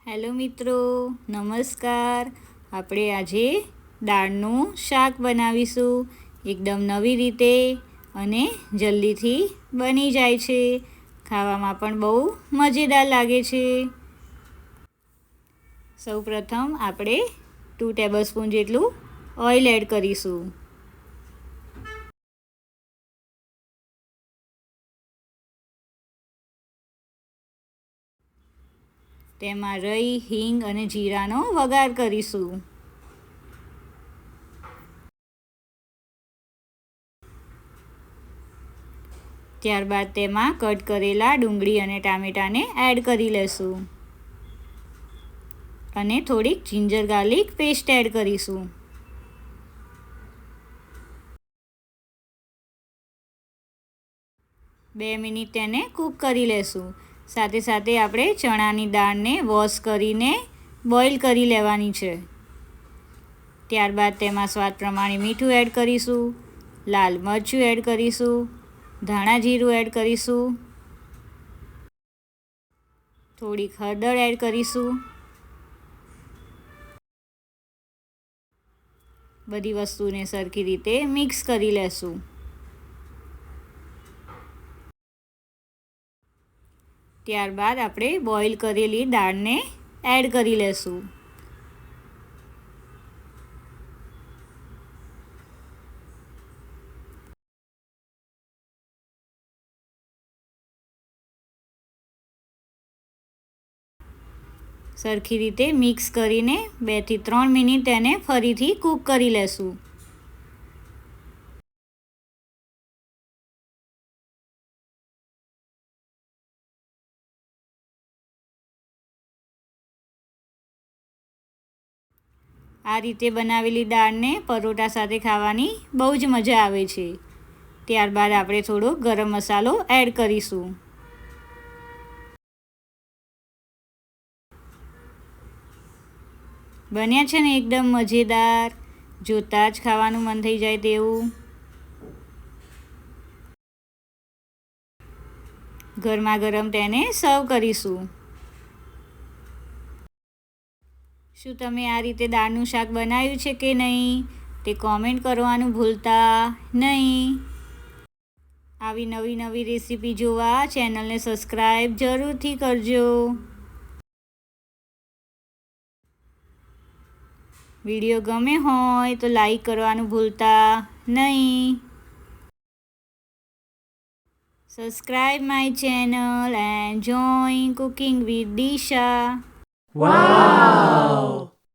Hello મિત્રો, નમસ્કાર. આપણે આજે દાળનું શાક બનાવીશું. એકદમ નવી રીતે અને જલ્દીથી બની જાય છે. ખાવામાં પણ બહુ મજેદાર લાગે છે. સૌપ્રથમ આપણે 2 ટેબલસ્પૂન જેટલું ઓઇલ એડ કરીશું. તેમાં રાઈ, હિંગ અને જીરાનો વઘાર કરીશું. ત્યારબાદ તેમાં કટ કરેલા ડુંગળી અને ટામેટાને એડ કરી લેશું અને થોડીક જિંજર ગાર્લિક પેસ્ટ એડ કરીશું. બે મિનિટ તેને કૂક કરી લેશું. સાથે સાથે આપણે ચણાની દાળને વોશ કરીને બોઇલ કરી લેવાની છે. ત્યારબાદ તેમાં સ્વાદ પ્રમાણે મીઠું એડ કરીશું, લાલ મરચું એડ કરીશું, ધાણા જીરું એડ કરીશું, થોડીક હળદર એડ કરીશું. બધી વસ્તુને સરખી રીતે મિક્સ કરી લેશું. ત્યારબાદ આપણે બોઇલ કરેલી દાળને એડ કરી લેશું. સરખી રીતે મિક્સ કરીને 2 થી 3 મિનિટ તેને ફરીથી કૂક કરી લેશું. આ રીતે બનાવેલી દાળને પરોઠા સાથે ખાવાની બહુ જ મજા આવે છે. ત્યારબાદ આપણે થોડો ગરમ મસાલો એડ કરીશું. બન્યા છે ને એકદમ મજેદાર, જોતાં જ ખાવાનું મન થઈ જાય તેવું. ગરમા ગરમ તેને સર્વ કરીશું. શું તમે આ રીતે દાળનું શાક બનાવ્યું છે કે નહીં તે કોમેન્ટ કરવાનું ભૂલતા નહીં. આવી નવી રેસીપી જોવા ચેનલને સબસ્ક્રાઈબ જરૂરથી કરજો. વિડીયો ગમે હોય તો લાઈક કરવાનું ભૂલતા નહીં. Subscribe my channel and join Cooking with Disha. Wow!